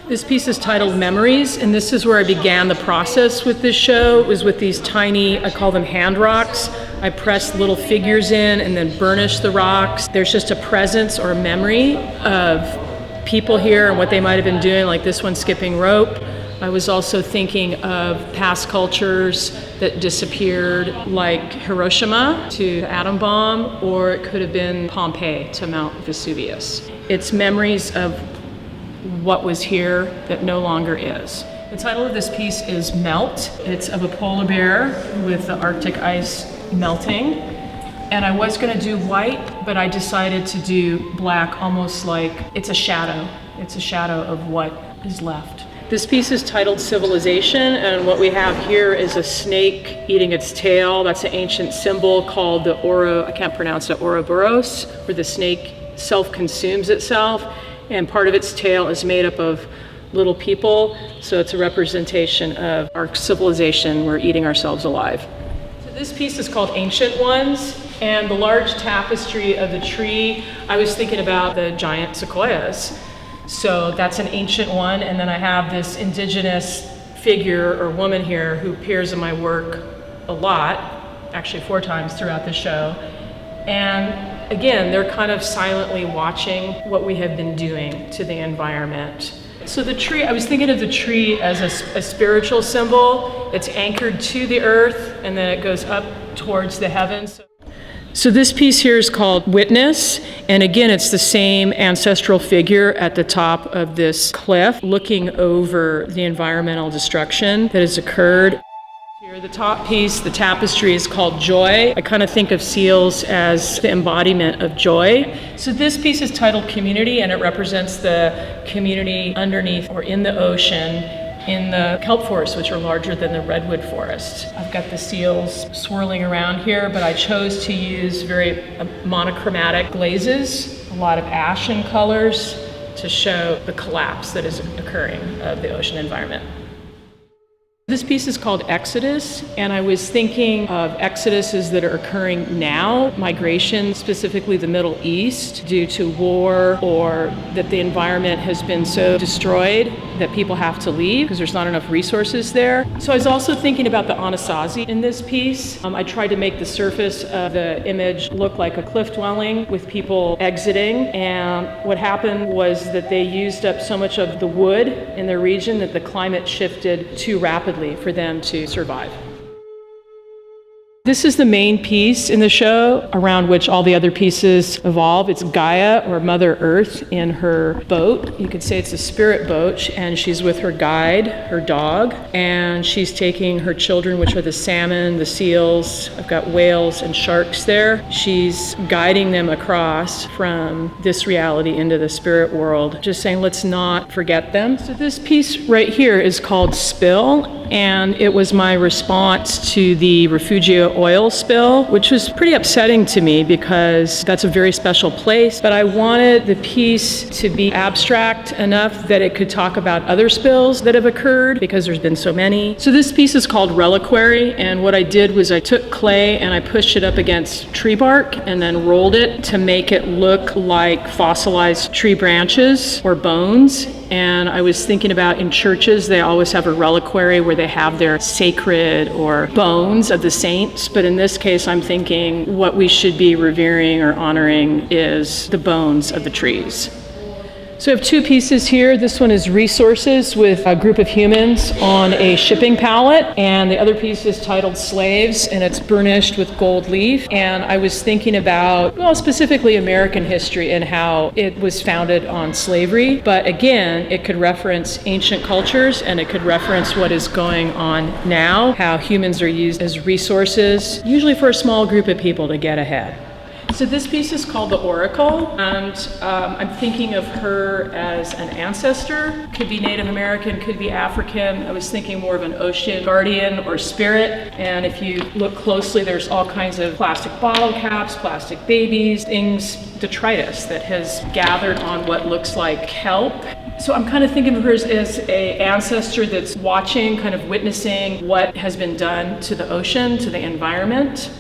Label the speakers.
Speaker 1: This piece is titled Memories, and this is where I began the process with this show. It was with these tiny, I call them hand rocks. I pressed little figures in and then burnished the rocks. There's just a presence or a memory of people here and what they might have been doing, like this one skipping rope. I was also thinking of past cultures that disappeared, like Hiroshima to the atom bomb, or it could have been Pompeii to Mount Vesuvius. It's memories of what was here that no longer is. The title of this piece is Melt. It's of a polar bear with the Arctic ice melting. And I was gonna do white, but I decided to do black, almost like it's a shadow. It's a shadow of what is left. This piece is titled Civilization, and what we have here is a snake eating its tail. That's an ancient symbol called the I can't pronounce it, Ouroboros, where the snake self-consumes itself, and part of its tail is made up of little people, so it's a representation of our civilization. We're eating ourselves alive. So this piece is called Ancient Ones, and the large tapestry of the tree, I was thinking about the giant sequoias. So that's an ancient one, and then I have this indigenous figure or woman here who appears in my work a lot, actually 4 times throughout the show. And again, they're kind of silently watching what we have been doing to the environment. So the tree, I was thinking of the tree as a spiritual symbol. It's anchored to the earth, and then it goes up towards the heavens. So this piece here is called Witness, and again, it's the same ancestral figure at the top of this cliff looking over the environmental destruction that has occurred. Here, the top piece, the tapestry, is called Joy. I kind of think of seals as the embodiment of joy. So this piece is titled Community, and it represents the community underneath or in the ocean in the kelp forests, which are larger than the redwood forest. I've got the seals swirling around here, but I chose to use very monochromatic glazes, a lot of ashen colors to show the collapse that is occurring of the ocean environment. This piece is called Exodus, and I was thinking of exoduses that are occurring now, migration, specifically the Middle East, due to war, or that the environment has been so destroyed that people have to leave because there's not enough resources there. So I was also thinking about the Anasazi in this piece. I tried to make the surface of the image look like a cliff dwelling with people exiting, and what happened was that they used up so much of the wood in their region that the climate shifted too rapidly for them to survive. This is the main piece in the show around which all the other pieces evolve. It's Gaia, or Mother Earth, in her boat. You could say it's a spirit boat, and she's with her guide, her dog, and she's taking her children, which are the salmon, the seals. I've got whales and sharks there. She's guiding them across from this reality into the spirit world, just saying, let's not forget them. So this piece right here is called Spill, and it was my response to the Refugio oil spill, which was pretty upsetting to me because that's a very special place. But I wanted the piece to be abstract enough that it could talk about other spills that have occurred because there's been so many. So this piece is called Reliquary, and what I did was I took clay and I pushed it up against tree bark and then rolled it to make it look like fossilized tree branches or bones. And I was thinking about in churches, they always have a reliquary where they have their sacred or bones of the saints. But in this case, I'm thinking what we should be revering or honoring is the bones of the trees. So I have 2 pieces here. This one is Resources with a group of humans on a shipping pallet, and the other piece is titled Slaves, and it's burnished with gold leaf. And I was thinking about, well, specifically American history and how it was founded on slavery. But again, it could reference ancient cultures, and it could reference what is going on now, how humans are used as resources, usually for a small group of people to get ahead. So this piece is called The Oracle, and I'm thinking of her as an ancestor. Could be Native American, could be African. I was thinking more of an ocean guardian or spirit. And if you look closely, there's all kinds of plastic bottle caps, plastic babies, things, detritus that has gathered on what looks like kelp. So I'm kind of thinking of her as a ancestor that's watching, kind of witnessing what has been done to the ocean, to the environment.